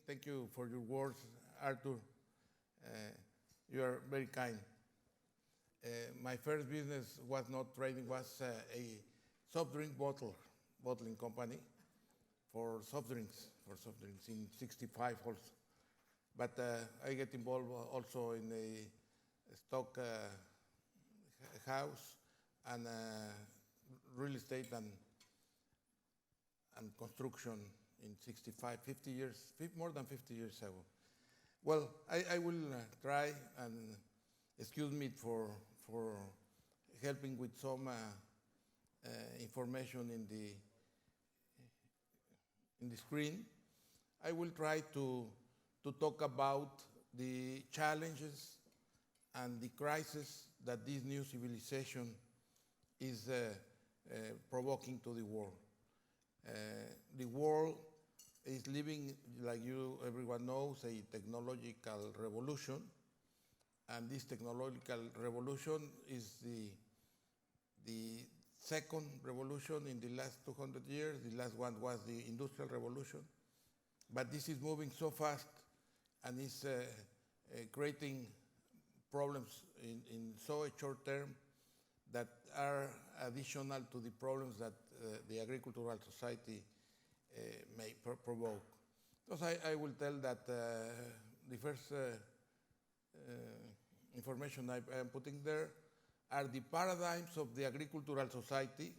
Thank you for your words, Arthur. Uh, you are very kind. My first business was not trading, was a soft drink bottling company for soft drinks in 65 also. But I get involved also in a stock house and real estate and construction in 65, 50 years, more than 50 years ago. Well, I will try and excuse me for helping with some information in the screen. I will try to talk about the challenges and the crisis that this new civilization is provoking to the world. The world is living, like everyone knows, a technological revolution, and this technological revolution is the second revolution in the last 200 years. The last one was the Industrial Revolution, but this is moving so fast and is creating problems in so a short term that are additional to the problems that the agricultural society may provoke. So I will tell that the first information I am putting there are the paradigms of the agricultural society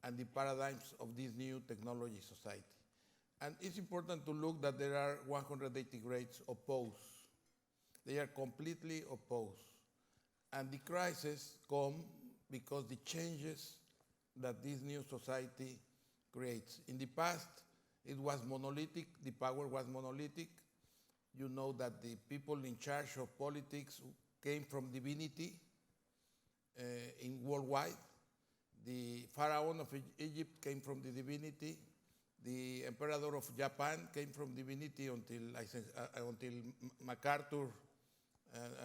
and the paradigms of this new technology society. And it's important to look that there are 180 grades opposed. They are completely opposed. And the crisis come because the changes that this new society creates. In the past, it was monolithic, the power was monolithic. You know that the people in charge of politics came from divinity in worldwide. The pharaoh of Egypt came from the divinity. The emperor of Japan came from divinity until MacArthur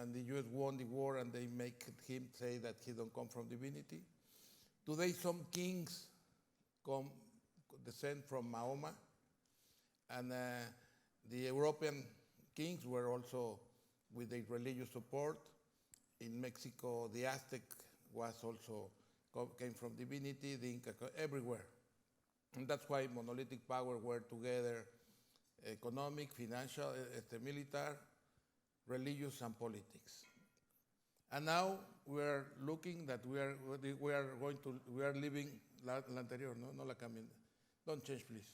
and the US won the war, and they make him say that he don't come from divinity. Today, some kings descend from Mahoma, and the European kings were also with a religious support. In Mexico, the Aztec came from divinity, the Inca, everywhere. And that's why monolithic power were together: economic, financial, military, religious, and politics. And now we are looking that we are living la anterior, no la cambien. Don't change, please.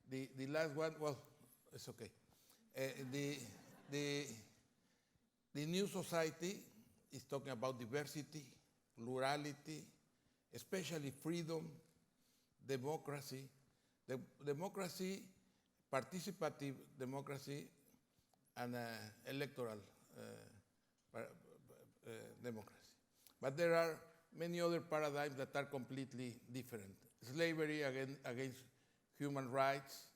The last one, well, it's okay. The new society is talking about diversity, plurality, especially freedom, democracy, participative democracy, and electoral democracy. But there are many other paradigms that are completely different. Slavery against human rights,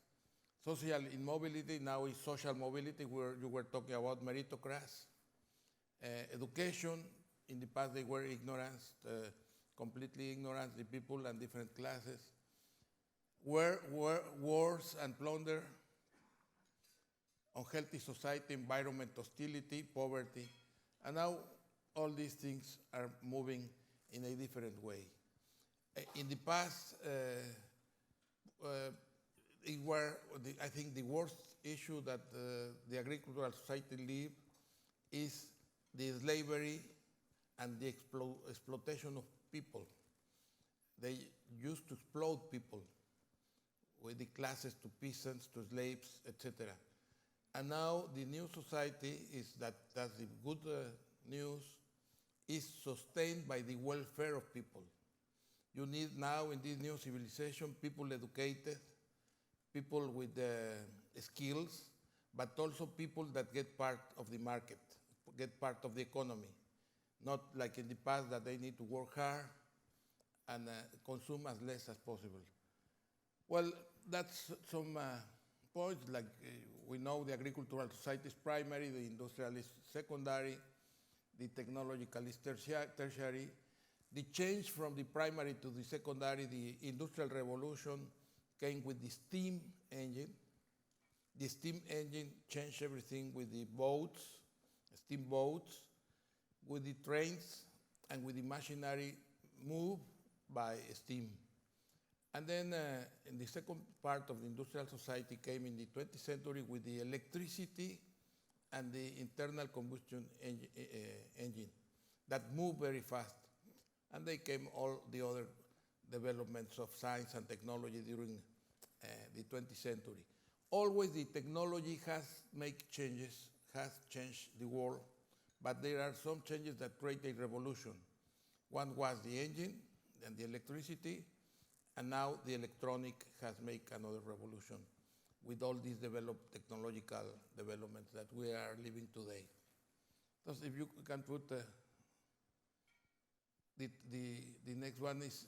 social immobility, now is social mobility, where you were talking about meritocracy. Education, in the past they were ignorance, completely ignorant, the people and different classes. Wars and plunder, unhealthy society, environment, hostility, poverty. And now all these things are moving in a different way. In the past, I think the worst issue that the agricultural society lived is the slavery and the exploitation of people. They used to exploit people with the classes to peasants, to slaves, etc. And now the new society is that's the good news, is sustained by the welfare of people. You need now in this new civilization people educated, people with skills, but also people that get part of the market, get part of the economy. Not like in the past that they need to work hard and consume as less as possible. Well, that's some points, like we know the agricultural society is primary, the industrial is secondary, the technological is tertiary. The change from the primary to the secondary, the industrial revolution came with the steam engine. The steam engine changed everything with the boats, steamboats, with the trains, and with the machinery moved by steam. And then in the second part of the industrial society came in the 20th century with the electricity and the internal combustion engine that moved very fast. And they came all the other developments of science and technology during the 20th century. Always the technology has made changes, has changed the world, but there are some changes that create a revolution. One was the engine and the electricity, and now the electronic has made another revolution with all these technological developments that we are living today. So if you can put the next one is,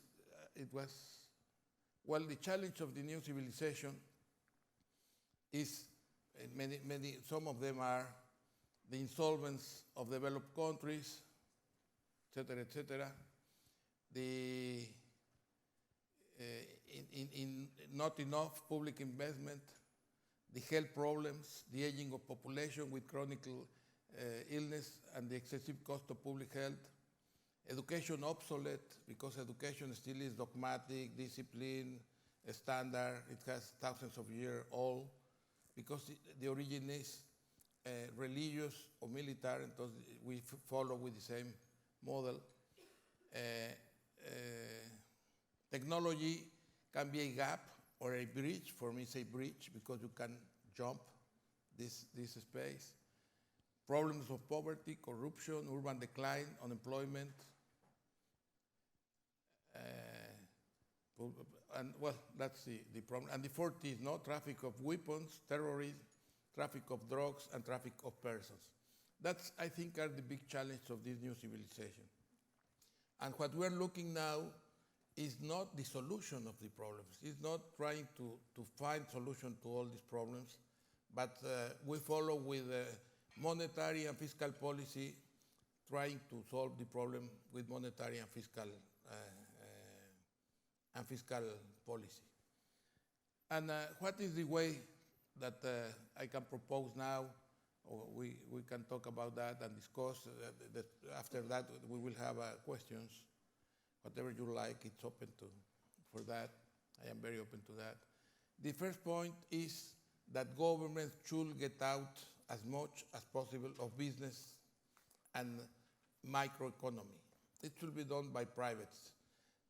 the challenge of the new civilization is some of them are the insolvence of developed countries, et cetera, not enough public investment, the health problems, the aging of population with chronic illness and the excessive cost of public health, education obsolete because education still is dogmatic, discipline, standard, it has thousands of years old, because the origin is religious or military, and we follow with the same model. Technology can be a gap or a bridge. For me, it's a bridge because you can jump this space. Problems of poverty, corruption, urban decline, unemployment, and that's the problem. And the fourth is traffic of weapons, terrorism, traffic of drugs, and traffic of persons. That's, I think, are the big challenges of this new civilization. And what we're looking now is not the solution of the problems. It's not trying to find solution to all these problems, but we follow with monetary and fiscal policy, trying to solve the problem with monetary and fiscal policy. And what is the way that I can propose now, or we can talk about that and discuss. After that, we will have questions. Whatever you like, it's open for that. I am very open to that. The first point is that governments should get out as much as possible of business and microeconomy. It should be done by privates,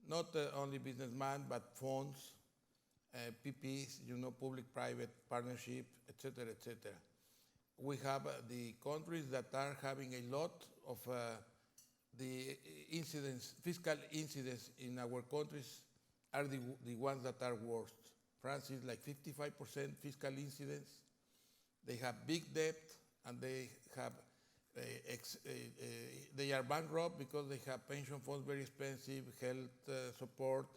not only businessmen, but funds, PPs, public-private partnership, et cetera, et cetera. We have the countries that are having a lot of the incidents, fiscal incidents in our countries are the ones that are worst. France is like 55% fiscal incidents. They have big debt, and they have they are bankrupt because they have pension funds very expensive, health support,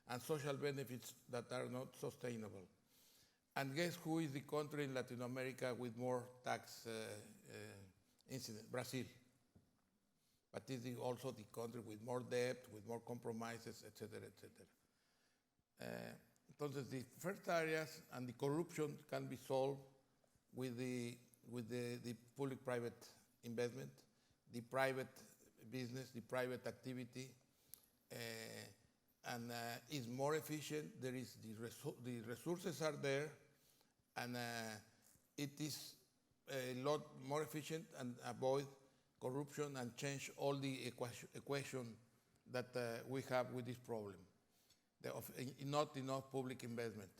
and social benefits that are not sustainable. And guess who is the country in Latin America with more tax incidents? Brazil. But it is also the country with more debt, with more compromises, et cetera, et cetera. Entonces, the first areas and the corruption can be solved with the public-private investment, the private business, the private activity, and is more efficient. There is the resources are there, and it is a lot more efficient and avoid corruption and change all the equation that we have with this problem of not enough public investment.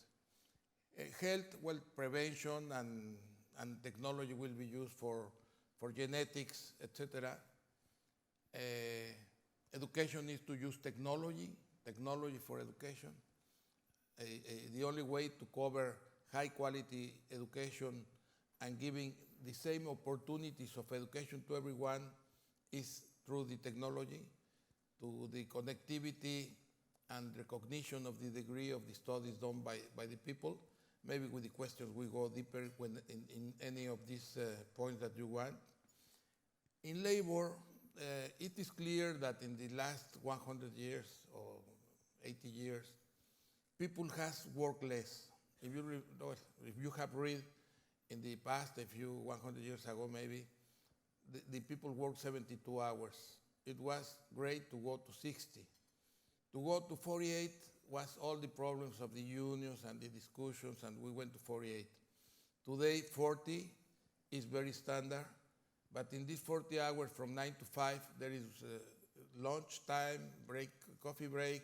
Health, prevention and technology will be used for genetics, etc. Education is to use technology for education. The only way to cover high quality education and giving the same opportunities of education to everyone is through the technology, to the connectivity and recognition of the degree of the studies done by the people. Maybe with the questions we go deeper in any of these points that you want. In labor, it is clear that in the last 100 years or 80 years, people has worked less. If you have read in the past, a few 100 years ago maybe, the people worked 72 hours. It was great to go to 60. To go to 48 was all the problems of the unions and the discussions, and we went to 48. Today, 40 is very standard, but in these 40 hours from 9 to 5, there is lunch time, break, coffee break,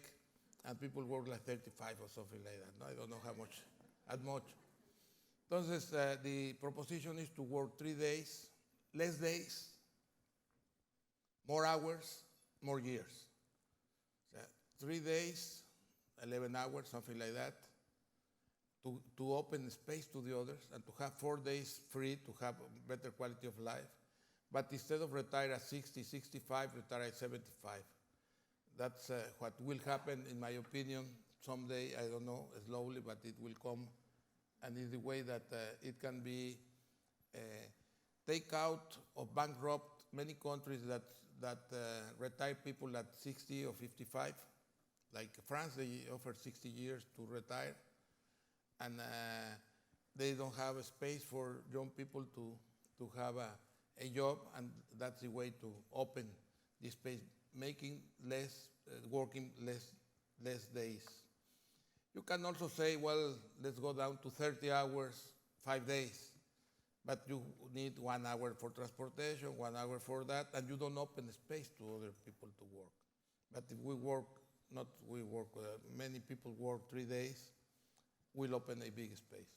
and people work like 35 or something like that. No, I don't know how much, as much. Entonces, the proposition is to work 3 days, less days, more hours, more years. So 3 days, 11 hours, something like that, to open space to the others and to have 4 days free to have a better quality of life. But instead of retire at 60, 65, retire at 75. That's what will happen, in my opinion, someday, I don't know, slowly, but it will come. And it's the way that it can be take out or bankrupt many countries that retire people at 60 or 55. Like France, they offer 60 years to retire. And they don't have a space for young people to have a job, and that's the way to open this space, making less, working less days. You can also say, well, let's go down to 30 hours, 5 days, but you need 1 hour for transportation, 1 hour for that, and you don't open space to other people to work. But if we work, many people work 3 days, we'll open a big space.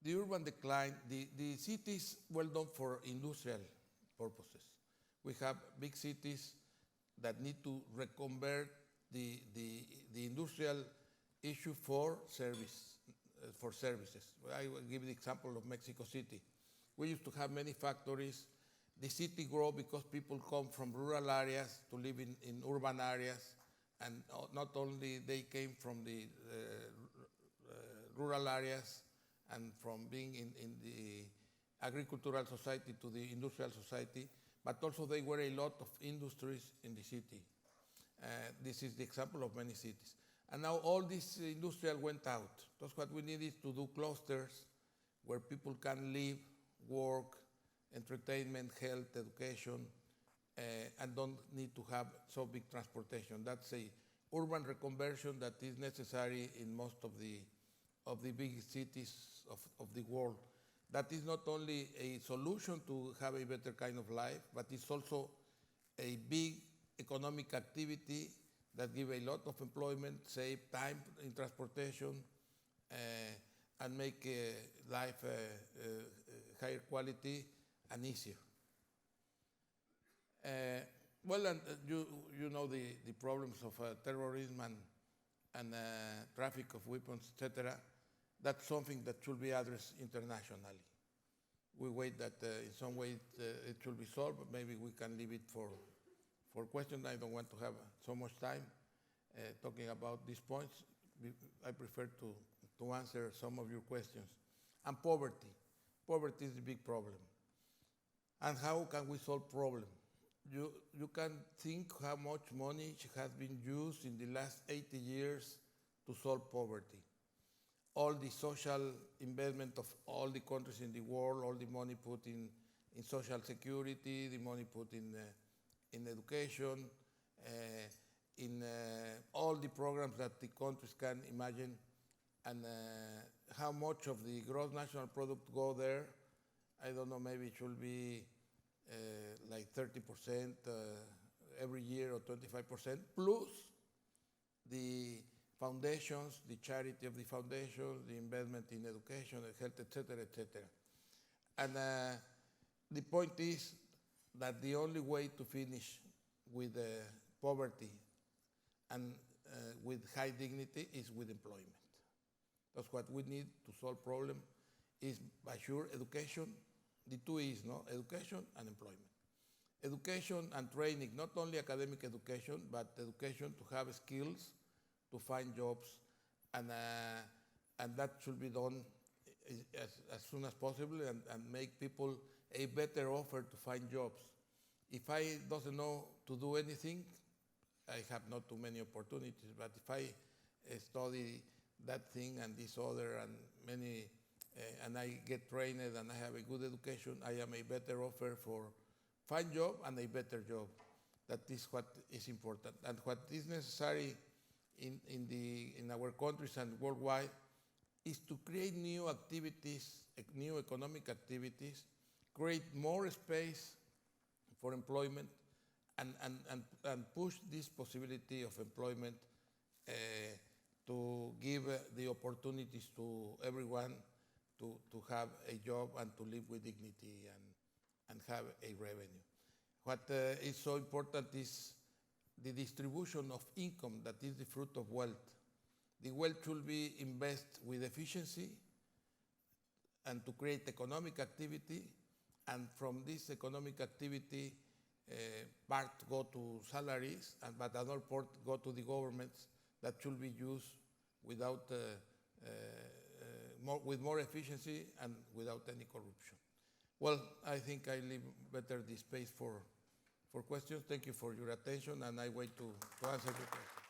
The urban decline, the cities well done for industrial purposes. We have big cities that need to reconvert the industrial issue for services. I will give the example of Mexico City. We used to have many factories. The city grew because people come from rural areas to live in urban areas, and not only they came from the rural areas and from being in the agricultural society to the industrial society, but also there were a lot of industries in the city. This is the example of many cities. And now all this industrial went out. That's what we need is to do clusters where people can live, work, entertainment, health, education, and don't need to have so big transportation. That's a urban reconversion that is necessary in most of the big cities of the world. That is not only a solution to have a better kind of life, but it's also a big economic activity that gives a lot of employment, save time in transportation, and make life higher quality and easier. Well, and you know the problems of terrorism and traffic of weapons, etc. That's something that should be addressed internationally. We wait that in some way it should be solved, but maybe we can leave it for questions. I don't want to have so much time talking about these points. I prefer to answer some of your questions. And poverty. Poverty is a big problem. And how can we solve problems? You can think how much money has been used in the last 80 years to solve poverty. All the social investment of all the countries in the world, all the money put in social security, the money put in education, in all the programs that the countries can imagine, and how much of the gross national product go there. I don't know, maybe it should be like 30% every year or 25%, plus the foundations, the charity of the foundations, the investment in education, health, etc., etc. And the point is that the only way to finish with poverty and with high dignity is with employment. That's what we need to solve problem, is by sure education, the two is, no? Education and employment. Education and training, not only academic education, but education to have skills, to find jobs, and that should be done as soon as possible and make people a better offer to find jobs. If I doesn't know to do anything, I have not too many opportunities, but if I study that thing and this other and many, and I get trained and I have a good education, I am a better offer for fine job and a better job. That is what is important. And what is necessary in our countries and worldwide is to create new activities, new economic activities, create more space for employment, and push this possibility of employment to give the opportunities to everyone to have a job and to live with dignity and have a revenue. What is so important is the distribution of income that is the fruit of wealth. The wealth should be invested with efficiency and to create economic activity, and from this economic activity, part go to salaries, but another part go to the governments that should be used without, with more efficiency and without any corruption. Well, I think I leave better the space for questions. Thank you for your attention, and I wait to answer your questions.